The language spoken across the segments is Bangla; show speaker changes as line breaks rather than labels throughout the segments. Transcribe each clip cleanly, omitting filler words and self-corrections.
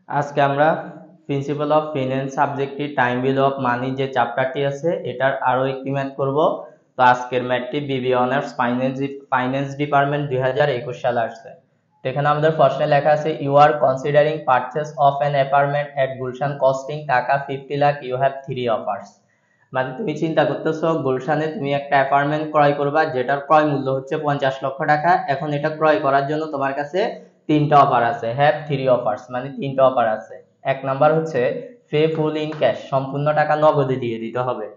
আজকে আমরা প্রিন্সিপাল অফ ফিনান্স সাবজেক্টটি টাইম ভ্যালু অফ মানি যে চ্যাপ্টারটি আছে এটার আরো একটি ম্যাথ করব। তো আজকের ম্যাথটি বিবি অনার্স ফাইন্যান্স ডিপার্টমেন্ট 2021 সালে আসছে। তো এখানে আমাদের প্রশ্নে লেখা আছে you are considering purchase of an apartment at Gulshan costing টাকা 50 লাখ, ইউ হ্যাভ 3 অফার্স। মানে তুমি চিন্তা করতেছো গুলশানে তুমি একটা অ্যাপার্টমেন্ট ক্রয় করবা যেটার ক্রয় মূল্য হচ্ছে 50 লক্ষ টাকা। এখন এটা ক্রয় করার জন্য তোমার কাছে তিনটা অফার আছে, হ্যাভ 3 অফার্স, মানে তিনটা অফার আছে। এক নাম্বার হচ্ছে পে ফুল ইন ক্যাশ, সম্পূর্ণ টাকা নগদে দিয়ে দিতে হবে।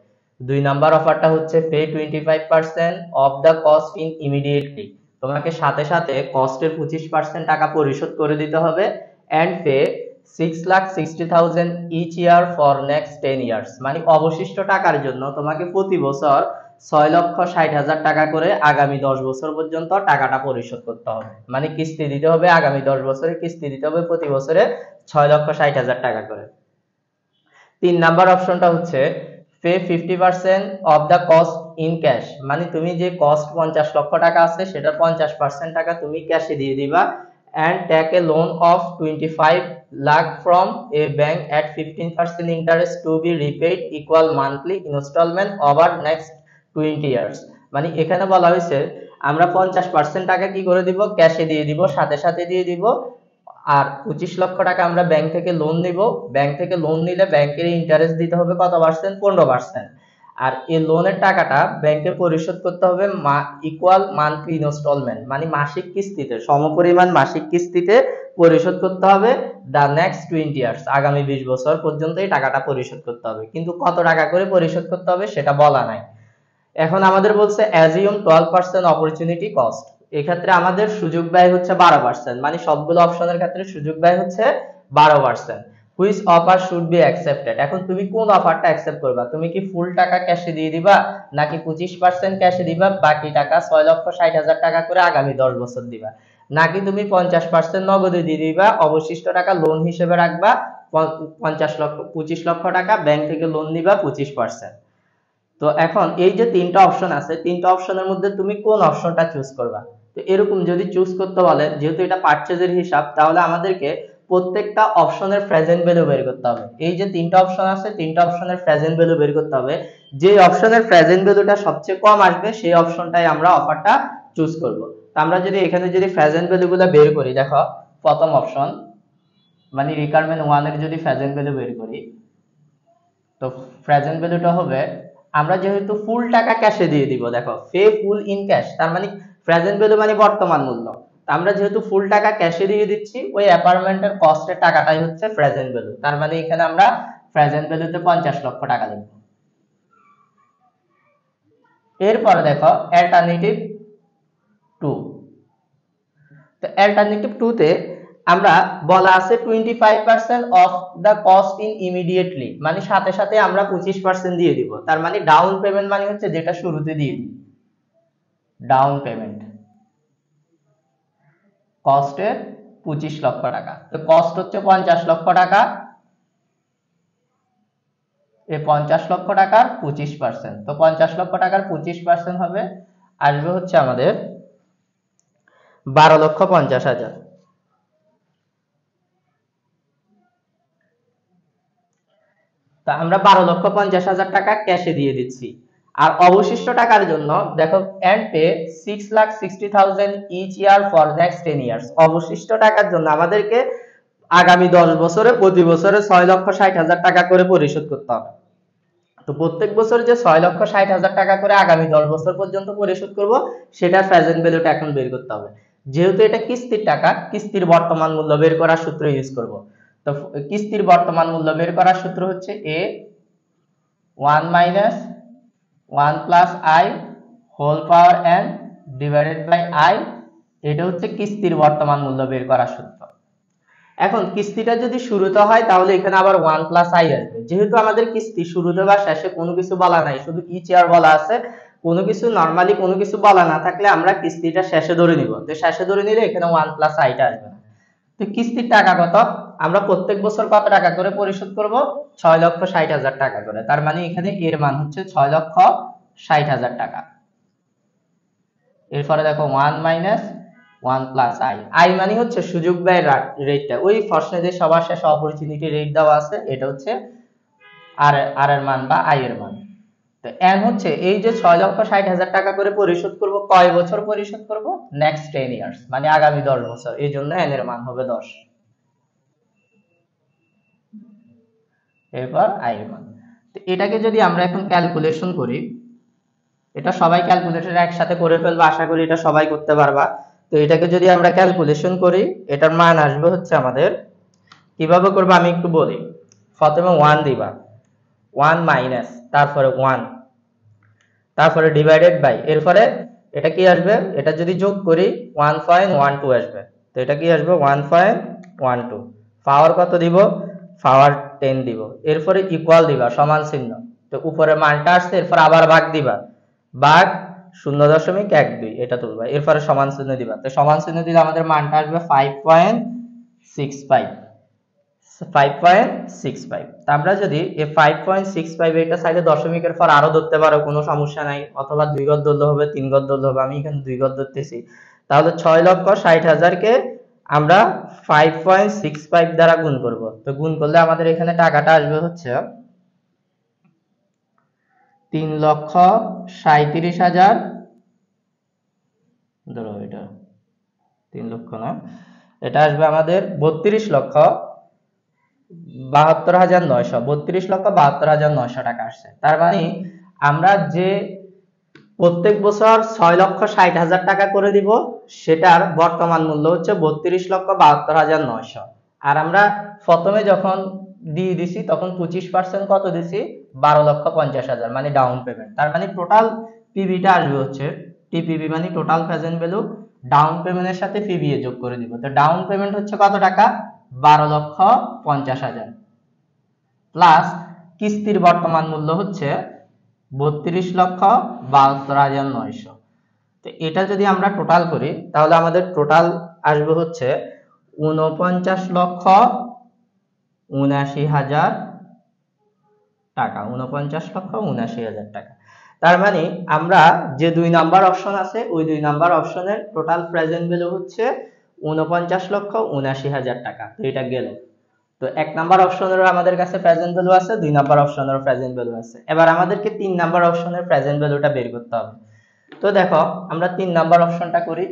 দুই নাম্বার অফারটা হচ্ছে pay 25% of the cost in immediately, তোমাকে সাথে সাথে কস্টের 25% টাকা পরিশোধ করে দিতে হবে। And pay 6,60,000 each year for next 10 years, মানে অবশিষ্ট টাকার জন্য তোমাকে প্রতি বছর 6,60,000 টাকা করে আগামী 10 বছর পর্যন্ত টাকাটা পরিশোধ করতে হবে। মানে কিস্তি দিতে হবে, আগামী 10 বছরে কিস্তি দিতে হবে প্রতি বছরে 6,60,000 টাকা করে। তিন নাম্বার অপশনটা হচ্ছে pay 50% of the cost in cash, মানে তুমি যে কস্ট 50 লক্ষ টাকা আছে সেটা 50% টাকা তুমি ক্যাশে দিয়ে দিবা। and take a loan of 25 lakh from a bank at 15% interest to be repaid equal monthly installment over next 20 years। মানে এখানে বলা হয়েছে আমরা 50% টাকা কি করে দিব, ক্যাশে দিয়ে দিব, সাথে সাথে দিয়ে দিব। আর 25 লক্ষ টাকা আমরা ব্যাংক থেকে লোন নিব। ব্যাংক থেকে লোন নিলে ব্যাংকের ইন্টারেস্ট দিতে হবে কত পার্সেন্ট, 15%। আর এই লোনের টাকাটা ব্যাংকে পরিশোধ করতে হবে ইকুয়াল মান্থলি ইনস্টলমেন্ট, মানে মাসিক কিস্তিতে, সমপরিমাণ মাসিক কিস্তিতে পরিশোধ করতে হবে। দা নেক্সট 20 ইয়ার্স, আগামী 20 বছর পর্যন্ত এই টাকাটা পরিশোধ করতে হবে, কিন্তু কত টাকা করে পরিশোধ করতে হবে সেটা বলা নাই। এখন আমাদের বলছে অ্যাজিউম 12% অপরচুনিটি কস্ট, এক্ষেত্রে আমাদের সুযোগ ব্যয় হচ্ছে 12%, মানে সবগুলো অপশনের ক্ষেত্রে সুযোগ ব্যয় হচ্ছে 12%। Which offer should be accepted, এখন তুমি কোন অফারটা অ্যাকসেপ্ট করবা, তুমি কি ফুল টাকা ক্যাশে দিয়ে দিবা নাকি 25% ক্যাশে দিবা, বাকি টাকা 6,60,000 টাকা করে আগামী 10 বছর দিবা, নাকি তুমি 50% নগদে দিয়ে দিবা, অবশিষ্ট টাকা লোন হিসেবে রাখবা, 25 লক্ষ টাকা ব্যাংক থেকে লোন নিবা 25%। তো এখন এই যে তিনটা অপশন আছে, তিনটা অপশনের মধ্যে তুমি কোন অপশনটা চুজ করবা। তো এরকম যদি চুজ করতে বলে, যেহেতু এটা পারচেজের হিসাব, তাহলে আমাদেরকে প্রত্যেকটা অপশনের প্রেজেন্ট ভ্যালু বের করতে হবে। এই যে তিনটা অপশন আছে, তিনটা অপশনের প্রেজেন্ট ভ্যালু বের করতে হবে। যে অপশনের প্রেজেন্ট ভ্যালুটা সবচেয়ে কম আসবে সেই অপশনটাই আমরা অফারটা চুজ করব। তো আমরা যদি এখানে যদি প্রেজেন্ট ভ্যালুগুলো বের করি, দেখো প্রথম অপশন মানে রিকোয়ারমেন্ট 1 এর যদি প্রেজেন্ট ভ্যালু বের করি, তো প্রেজেন্ট ভ্যালুটা হবে, আমরা যেহেতু ফুল টাকা ক্যাশে দিয়ে দিব, দেখো পে ফুল ইন ক্যাশ, তার মানে প্রেজেন্ট ভ্যালু মানে বর্তমান মূল্য। আমরা যেহেতু ফুল টাকা ক্যাশে দিয়ে দিচ্ছি, ওই অ্যাপার্টমেন্টের কস্টের টাকাটাই হচ্ছে প্রেজেন্ট ভ্যালু, তার মানে এখানে আমরা প্রেজেন্ট ভ্যালুতে 50 লক্ষ টাকা লিখব। এরপরে দেখো অ্যালটারনেটিভ 2। তো অ্যালটারনেটিভ 2 তে আমরা বলা আছে 25% of the cost in immediately, মানে সাথে সাথে আমরা 25% দিয়ে দিব, তার মানে ডাউন পেমেন্ট মানে হচ্ছে যেটা শুরুতে দিয়ে দিই, ডাউন পেমেন্ট কস্টের 25 লক্ষ টাকা। তো কস্ট হচ্ছে 50 লক্ষ টাকা, এই 50 লক্ষ টাকার 25%, তো 50 লক্ষ টাকার 25% হবে, আসবে হচ্ছে আমাদের 12,50,000। তা আমরা 12,50,000 টাকা ক্যাশে দিয়ে দিচ্ছি। আর অবশিষ্ট টাকার জন্য দেখো and pay 6,60,000 each year for next 10 years, অবশিষ্ট টাকার জন্য আমাদেরকে আগামী 10 বছরে প্রতি বছরে 6,60,000 টাকা করে পরিশোধ করতে হবে। তো প্রত্যেক বছর যে 6,60,000 টাকা করে আগামী 10 বছর পর্যন্ত পরিশোধ করব, সেটা প্রেজেন্ট ভ্যালুটা এখন বের করতে হবে। যেহেতু এটা কিস্তির টাকা, কিস্তির বর্তমান মূল্য বের করার সূত্র ইউজ করব। তো কিস্তির বর্তমান মূল্য বের করার সূত্র হচ্ছে a 1 minus 1 plus i whole power n divided by i, এটা হচ্ছে কিস্তির বর্তমান মূল্য বের করার সূত্র। এখন কিস্তিটা যদি শুরুতে হয় তাহলে এখানে আবার 1 প্লাস আই আসবে, যেহেতু আমাদের কিস্তি শুরুতে বা শেষে কোনো কিছু বলা নাই, শুধু ইচ ইয়ার বলা আছে, কোনো কিছু নরমালি কোনো কিছু বলা না থাকলে আমরা কিস্তিটা শেষে ধরে নিব, তো শেষে ধরে নিলে এখানে 1 প্লাস আইটা আসবে না। তো কিস্তির টাকা কত, আমরা প্রত্যেক বছর কত টাকা করে পরিশোধ করব, 6,60,000 টাকা করে, তার মানে এখানে এর মান হচ্ছে 6,60,000 টাকা। এরপরে দেখো 1 মাইনাস 1 প্লাস আই। আই মানে হচ্ছে সুযোগ ব্যয় রেটটা, ওই প্রশ্নে যে সবার শেষে অপরচুনিটি রেট দেওয়া আছে, এটা হচ্ছে আর এর মান বা আই এর মান। তো এন হচ্ছে এই যে 6,60,000 টাকা করে পরিশোধ করব, কয় বছর পরিশোধ করব? নেক্সট 10 ইয়ার্স, মানে আগামী 10 বছর। এই জন্য এন এর মান হবে 10। এরপর আই এর মান। তো এটাকে যদি আমরা এখন ক্যালকুলেশন করি, এটা সবাই ক্যালকুলেটর একসাথে করে ফেলবো, আশা করি এটা সবাই করতে পারবা। তো এটাকে যদি আমরা ক্যালকুলেশন করি, এটার মান আসবে হচ্ছে আমাদের, কিভাবে করবো আমি একটু বলি। প্রথমে 1 দিবা, 1 মাইনাস, তারপরে 1, তারপরে ডিভাইডেড বাই, এরপরে এটা কি আসবে, এটা যদি যোগ করি 1.12 আসবে। তো এটা কি আসবে 1.12, পাওয়ার কত দিব, পাওয়ার 10 দিব। এরপরে ইকুয়াল দিবা, সমান চিহ্ন। তো উপরে মানটা আসছে, এরপর আবার ভাগ দিবা, ভাগ 0.12 এটা তুলবা, এরপরে সমান চিহ্ন দিবা। তো সমান চিহ্ন দিলে আমাদের মানটা আসবে 5.65। 5.65। তা আমরা যদি এই 5.65 এটা সাইডে দশমিকের পর আরো ধরতে পারো, কোনো সমস্যা নাই, অথবা 2 ঘর ধরলে হবে, 3 ঘর ধরলে হবে, আমি এখানে 2 ঘর ধরতেছি। তাহলে 6,60,000 কে আমরা 5.65 দ্বারা গুণ করব। তো গুণ করলে আমাদের এখানে টাকাটা আসবে হচ্ছে 3,37,000, ধরো এটা 3 লক্ষ না, এটা আসবে আমাদের 32,72,900, 32,72,900 টাকা আসছে। তার মানে আমরা যে প্রত্যেক বছর 6,60,000 টাকা করে দিব, সেটার বর্তমান মূল্য হচ্ছে 32,72,900। আর আমরা প্রথমে যখন দিয়ে দিছি তখন 25% কত দিছি, 12,50,000, মানে ডাউন পেমেন্ট। তার মানে টোটাল পিবিটা আসবে হচ্ছে, টিপিবি মানে টোটাল প্রেজেন্ট ভ্যালু, ডাউন পেমেন্টের সাথে পিবি এ যোগ করে দিব। তো ডাউন পেমেন্ট হচ্ছে কত টাকা, 12,50,000, প্লাস কিস্তির বর্তমান মূল্য হচ্ছে 32,72,900। তো এটা যদি আমরা টোটাল করি, তাহলে আমাদের টোটাল আসবে হচ্ছে 49,79,000 টাকা, 49,79,000 টাকা। তার মানে আমরা যে 2 নাম্বার অপশন আছে, ওই 2 নাম্বার অপশনের টোটাল প্রেজেন্ট ভ্যালু হচ্ছে 49,79,000 টাকা। তো এটা গেল। তো 1 নাম্বার অপশনেরও আমাদের কাছে প্রেজেন্ট ভ্যালু আছে, 2 নাম্বার অপশনেরও প্রেজেন্ট ভ্যালু আছে। এবার আমাদেরকে 3 নাম্বার অপশনের প্রেজেন্ট ভ্যালুটা বের করতে হবে। তো দেখো আমরা 3 নাম্বার অপশনটা করি।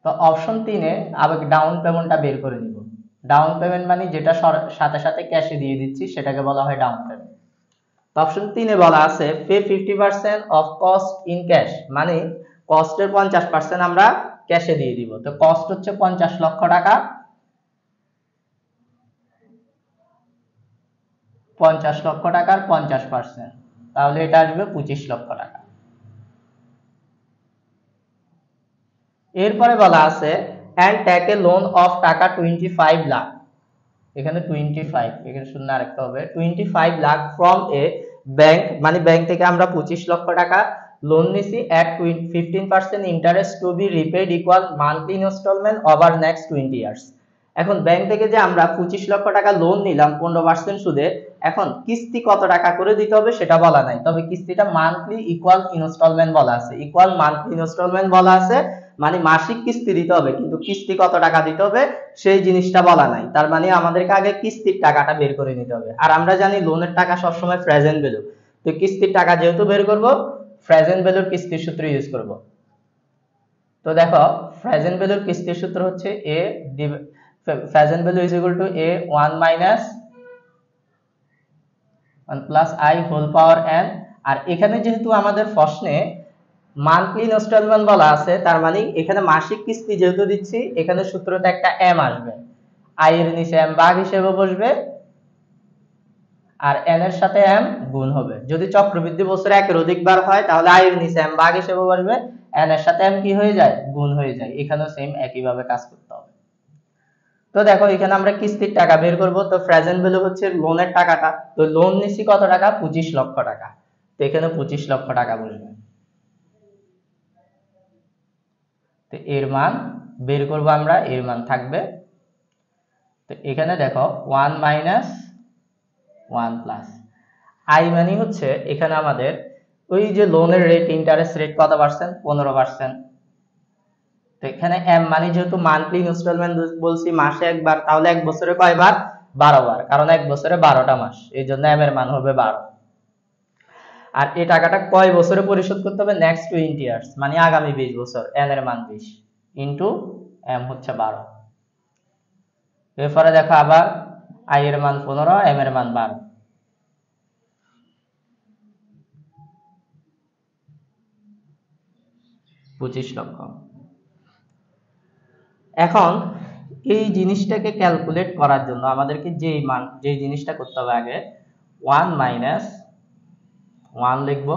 তো অপশন 3 এ আবার ডাউন পেমেন্টটা বের করে নিব। ডাউন পেমেন্ট মানে যেটা সাথে সাথে ক্যাশে দিয়ে দিচ্ছি, সেটাকে বলা হয় ডাউন পেমেন্ট। তো অপশন 3 এ বলা আছে pay 50% of cost in cash, মানে কস্টের 50% আমরা ক্যাশে দিয়ে দিব। তো কস্ট হচ্ছে 50 লক্ষ টাকা, 50 লক্ষ টাকার 50%, তাহলে এটা আসবে 25 লক্ষ টাকা। এরপরে বলা আছে and take a loan of টাকা 25 লাখ, এখানে 25, এখানে শূন্য আরেকটা হবে, 25 লাখ ফ্রম এ ব্যাংক, মানে ব্যাংক থেকে আমরা 25 লক্ষ টাকা লোন নিছি at 15% interest to be repaid equal monthly installment over next 20 years. এখন ব্যাংক থেকে যে আমরা 25 লক্ষ টাকা লোন নিলাম 15% সুদে, এখন কিস্তি কত টাকা করে দিতে হবে সেটা বলা নাই, তবে কিস্তিটা মান্থলি ইকুয়াল ইনস্টলমেন্ট বলা আছে, ইকুয়াল মান্থলি ইনস্টলমেন্ট বলা আছে, মানে মাসিক কিস্তি দিতে হবে, কিন্তু কিস্তি কত টাকা দিতে হবে সেই জিনিসটা বলা নাই। তার মানে আমাদেরকে আগে কিস্তির টাকাটা বের করে নিতে হবে। আর আমরা জানি লোনের টাকা সবসময় প্রেজেন্ট ভ্যালু, তো কিস্তির টাকা যেহেতু বের করব, প্রেজেন্ট ভ্যালুর কিস্তির সূত্র ইউজ করব। তো দেখো প্রেজেন্ট ভ্যালুর কিস্তির সূত্র হচ্ছে a present value is equal to a 1 minus 1 plus i whole power n। আর এখানে যেহেতু আমাদের প্রশ্নে মান্থলি ইনস্টলমেন্ট বলা আছে, তার মানে এখানে মাসিক কিস্তি যেহেতু দিচ্ছি, এখানে সূত্রতে একটা m আসবে, i এর নিচে m ভাগ হিসেবে বসবে, আর n এর সাথে m গুণ হবে। যদি চক্রবৃদ্ধি বছরে একের অধিকবার হয়, তাহলে i এর নিচে m ভাগ হিসেবে বসবে, n এর সাথে m কি হয়ে যায়, গুণ হয়ে যায়। এখানেও সেম একই ভাবে কাজ করতে হবে। তো দেখো এখানে আমরা কিস্তির টাকা বের করব। তো প্রেজেন্ট ভ্যালু হচ্ছে লোনের টাকাটা, তো লোন নিছি কত টাকা, 25 লক্ষ টাকা, তো এখানে 25 লক্ষ টাকা বসবে। তো এর মান বের করব আমরা, এর মান থাকবে তো এখানে দেখো 1 মাইনাস 1 প্লাস আই মানে হচ্ছে এখানে আমাদের ওই যে লোনের রেট, ইন্টারেস্ট রেট কত পার্সেন্ট? 15%। তো এখানে এম মানে যেহেতু মান্থলি ইনস্টলমেন্ট বলছি মাসে একবার, তাহলে এক বছরে কয়বার? 12 বার, কারণ এক বছরে 12টা মাস, এই জন্য এম এর মান হবে 12। আর এই টাকাটা কয় বছরে পরিশোধ করতে হবে? নেক্সট 20 ইয়ার্স, মানে আগামী 20 বছর। এন এর মান 20 ইন্টু এম হচ্ছে 12। এরপরে দেখো আবার আই এর মান 15, এম এর মান 12। 25 লক্ষ। এখন এই জিনিসটাকে ক্যালকুলেট করার জন্য আমাদেরকে যে জিনিসটা করতে হবে, আগে 1 মাইনাস 1 লিখব,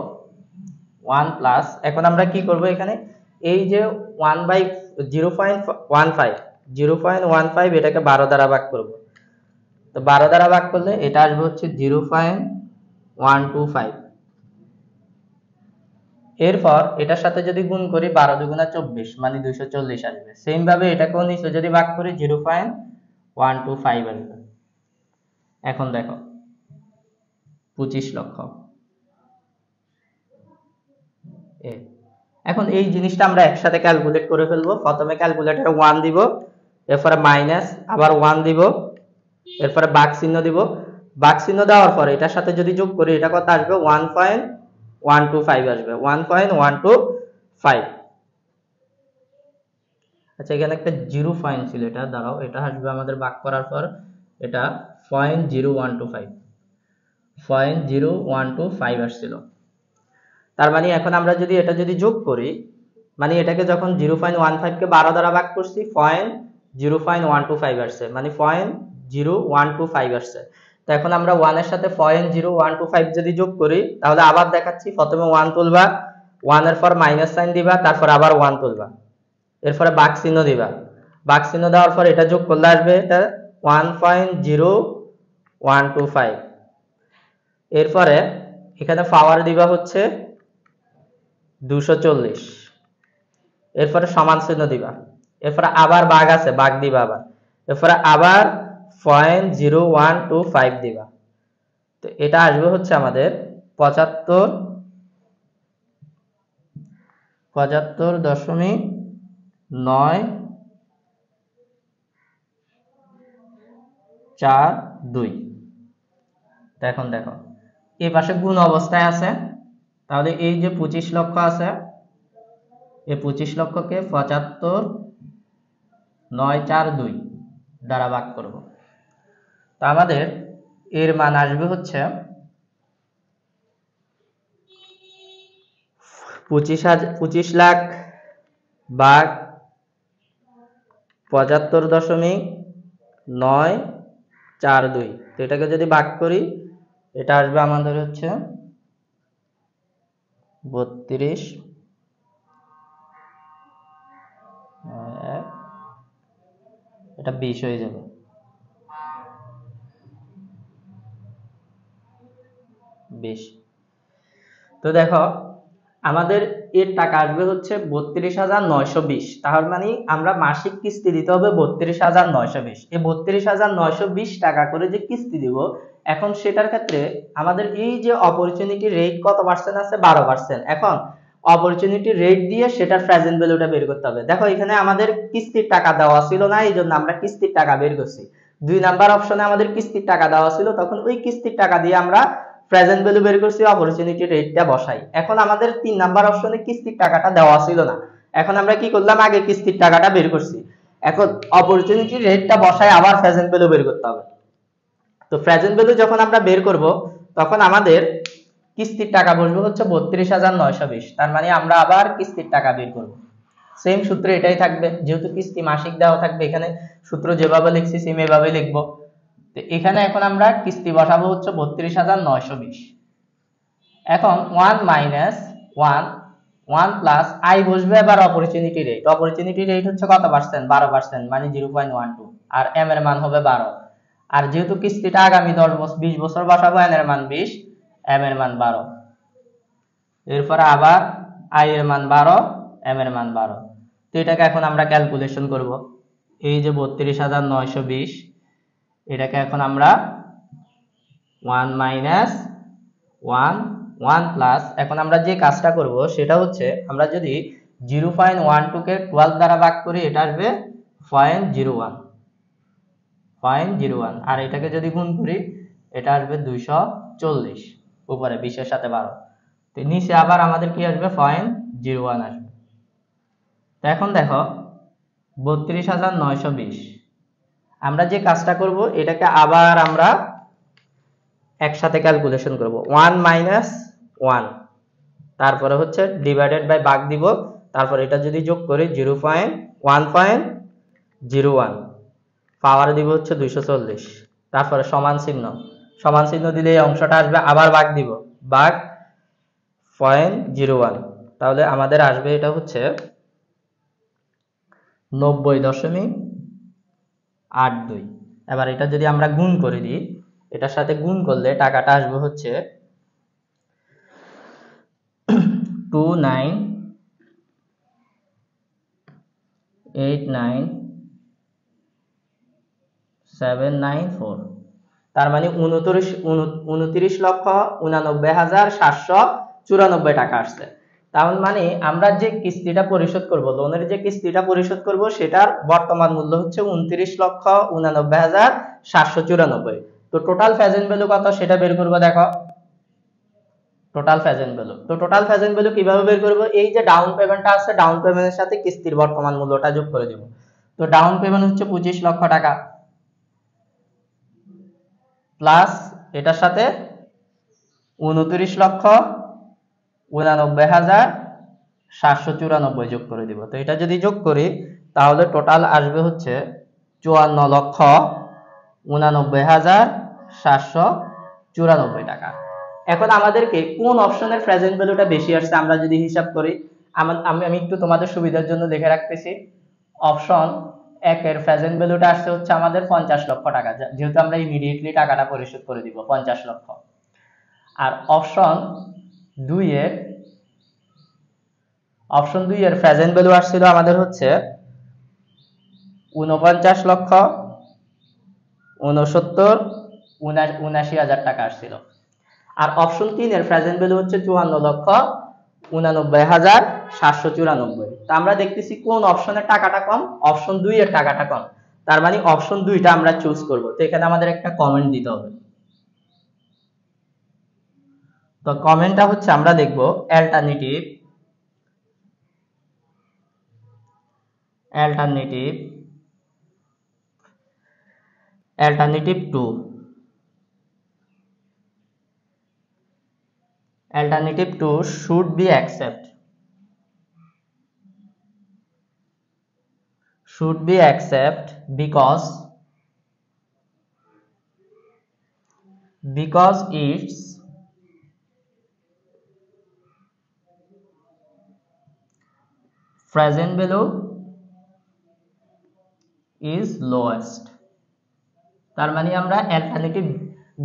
1 প্লাস, এখন আমরা কি করব এখানে এই যে 1/0.15 এটাকে 12 দ্বারা ভাগ করব। তো 12 দ্বারা ভাগ করলে এটা আসবে হচ্ছে 0.125। এরপর এটার সাথে যদি গুণ করি 12 দুগুণা 24, মানে 240 আসবে। সেম ভাবে এটাকেও নিচে যদি ভাগ করি 0.125 আসবে। এখন দেখো 25 লক্ষ। এখন এই জিনিসটা আমরা একসাথে ক্যালকুলেট করে ফেলবো। প্রথমে ক্যালকুলেটরে 1 দিব, এরপরে মাইনাস, আবার 1 দিব, এরপরে ভাগ চিহ্ন দিব। ভাগ চিহ্ন দেওয়ার পরে এটার সাথে যদি যোগ করি এটা কত আসবে? 1.125 আসবে, 1.125। আচ্ছা, এখানে একটা 0 পয়েন্ট ছিল, এটা দাঁড়াও, এটা আসবে আমাদের ভাগ করার পর, এটা 0.0125 আসছিল। তার মানে এখন আমরা যদি এটা যোগ করি, মানে এটাকে যখন 0.15 কে 12 দ্বারা ভাগ করছি 0.125 আসছে, মানে 0.125 আসছে। তো এখন আমরা 1 এর সাথে 0.125 যদি যোগ করি, তাহলে আবার দেখাচ্ছি, প্রথমে 1 তুলবা, 1 এর পর মাইনাস সাইন দিবা, তারপর আবার 1 তুলবা, এরপরে ভাগ চিহ্ন দিবা। ভাগ চিহ্ন দেওয়ার পর এটা যোগ করলে আসবে এটা 1.0125। এরপরে এখানে পাওয়ার দিবা হচ্ছে 240, এরপরে সমান চিহ্ন দিবা, এরপরে আবার ভাগ আছে, ভাগ দিবা আবার, এরপরে আবার 0.0125 দিবা। তো এটা আসবে হচ্ছে আমাদের 75.942। তো এখন দেখো এই পাশে গুণ অবস্থায় আছে, তাহলে এই যে 25 লক্ষ আছে, এই 25 লক্ষকে 75.942 দ্বারা ভাগ করব। তো আমাদের এর মান আসবে হচ্ছে 25 লাখ ভাগ 75.942। তো এটাকে যদি ভাগ করি এটা আসবে আমাদের হচ্ছে 32, এটা 20 হয়ে যাবে। তো দেখো আমাদের এর টাকা আসবে হচ্ছে 32,920। তার মানে আমরা মাসিক কিস্তি দিতে হবে 32,920। এই 32,920 টাকা করে যে কিস্তি দিব, এখন সেটার ক্ষেত্রে আমাদের এই যে অপরচুনিটি রেট কত পার্সেন্ট আছে? 12%। এখন অপরচুনিটি রেট দিয়ে সেটার প্রেজেন্ট ভ্যালুটা বের করতে হবে। দেখো এখানে আমাদের কিস্তির টাকা দেওয়া ছিল না, এই জন্য আমরা কিস্তির টাকা বের করছি। 2 নাম্বার অপশনে আমাদের কিস্তির টাকা দেওয়া ছিল, তখন ওই কিস্তির টাকা দিয়ে আমরা প্রেজেন্ট ভ্যালু বের করছি, অপরচুনিটি রেটটা বসাই। এখন আমাদের 3 নাম্বার অপশনে কিস্তির টাকাটা দেওয়া ছিল না, এখন আমরা কি করলাম? আগে কিস্তির টাকাটা বের করছি, এখন অপরচুনিটি রেটটা বসাই আবার প্রেজেন্ট ভ্যালু বের করতে হবে। তো প্রেজেন্ট ভ্যালু যখন আমরা বের করব, তখন আমাদের কিস্তির টাকা বসবে হচ্ছে 32,920। তার মানে আমরা আবার কিস্তির টাকা বের করব। সেম সূত্র এটাই থাকবে, যেহেতু কিস্তি মাসিক দেওয়া থাকবে, এখানে সূত্র যেভাবে লিখছি সেম এভাবে লিখবো। তো এখানে এখন আমরা কিস্তি বসাবো হচ্ছে 32,920। এখন 1 মাইনাস 1 প্লাস আই বসবে এবার অপরচুনিটি রেট। অপরচুনিটি রেট হচ্ছে কত পার্সেন্ট? 12%, মানে 0.12। আর এম এর মান হবে 12। আর যেহেতু কিস্তিটা আগামী 20 বছর বসাবো, এন এর মান 20, এম এর মান 12। এরপর আবার আই এর মান 12, এম এর মান 12। তো এটাকে এখন আমরা ক্যালকুলেশন করব। এই যে 32,920, এটাকে এখন আমরা 1 মাইনাস 1 1 প্লাস, এখন আমরা যে কাজটা করব সেটা হচ্ছে আমরা যদি 0.12 কে 12 দ্বারা ভাগ করি এটা আসবে 0.01 আর এটাকে যদি গুণ করি এটা আসবে 240 উপরে 20 এর সাথে 12, তো নিচে আবার আমাদের কি আসবে 0.01 আসবে। তো এখন দেখো 32,920, আমরা যে কাজটা করব এটাকে আবার আমরা একসাথে ক্যালকুলেশন করব 1 মাইনাস 1, তারপরে হচ্ছে ডিভাইডেড বাই ভাগ দিব, তারপর এটা যদি যোগ করি 0.1.01 পাওয়ার দিব হচ্ছে 240, তারপরে সমান চিহ্ন দিলে এই অংশটা আসবে, আবার ভাগ দিব, ভাগ 0.01, তাহলে আমাদের আসবে এটা হচ্ছে 90.82। এবার এটা যদি আমরা গুণ করে দিই, এটার সাথে গুণ করলে টাকাটা আসবে হচ্ছে 29,794, তার মানে 29,89,794 টাকা আসছে। তার মানে আমরা যে কিস্তিটা পরিশোধ করব, লোনের যে কিস্তিটা পরিশোধ করব সেটার বর্তমান মূল্য হচ্ছে 29,89,794। তো টোটাল প্রেজেন্ট ভ্যালু কত সেটা বের করব। দেখো টোটাল প্রেজেন্ট ভ্যালু, তো টোটাল প্রেজেন্ট ভ্যালু কিভাবে বের করব, এই যে ডাউন পেমেন্টটা আছে ডাউন পেমেন্টের সাথে কিস্তির বর্তমান মূল্যটা যোগ করে দেব। তো ডাউন পেমেন্ট হচ্ছে 25 লক্ষ টাকা প্লাস এটার সাথে 29,89,794 যোগ করে দিব। তো এটা যদি যোগ করি তাহলে টোটাল আসবে হচ্ছে 54,89,794 টাকা। এখন আমাদেরকে কোন অপশনের প্রেজেন্ট ভ্যালুটা বেশি আসছে আমরা যদি হিসাব করি, আমি একটু তোমাদের সুবিধার জন্য লিখে রাখতেছি। অপশন 1 এর প্রেজেন্ট ভ্যালুটা আসছে হচ্ছে আমাদের 50 লক্ষ টাকা, যেহেতু আমরা ইমিডিয়েটলি টাকাটা পরিশোধ করে দিব 50 লক্ষ। আর অপশন 2 এর প্রেজেন্ট ভ্যালু আসছিল আমাদের হচ্ছে 49,79,79,79,000 টাকা আসছিল। আর অপশন 3 এর প্রেজেন্ট ভ্যালু হচ্ছে 54,89,794। তো আমরা দেখতেছি কোন অপশনের টাকাটা কম, অপশন 2 এর টাকাটা কম, তার মানে অপশন 2টা আমরা চুজ করব। তো এখানে আমাদের একটা কমেন্ট দিতে হবে। তো কমেন্টটা হচ্ছে আমরা লিখব alternative 2 should be accept because its present value is lowest। তার মানে আমরা অল্টারনেটিভ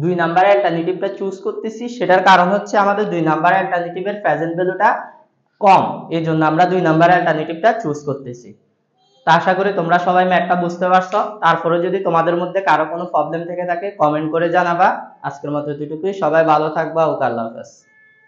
2 নাম্বার অল্টারনেটিভটা চুজ করতেছি, সেটার কারণ হচ্ছে আমাদের 2 নাম্বার অল্টারনেটিভের প্রেজেন্ট ভ্যালুটা কম, এজন্য আমরা 2 নাম্বার অল্টারনেটিভটা চুজ করতেছি। তা আশা করি তোমরা সবাই ম্যাথটা বুঝতে পারছো। তারপরে যদি তোমাদের মধ্যে কারো কোনো প্রবলেম থেকে থাকে কমেন্ট করে জানাবা। আজকের মতো এতটুকুই, সবাই ভালো থাকবা ও আল্লাহ হাফেজ।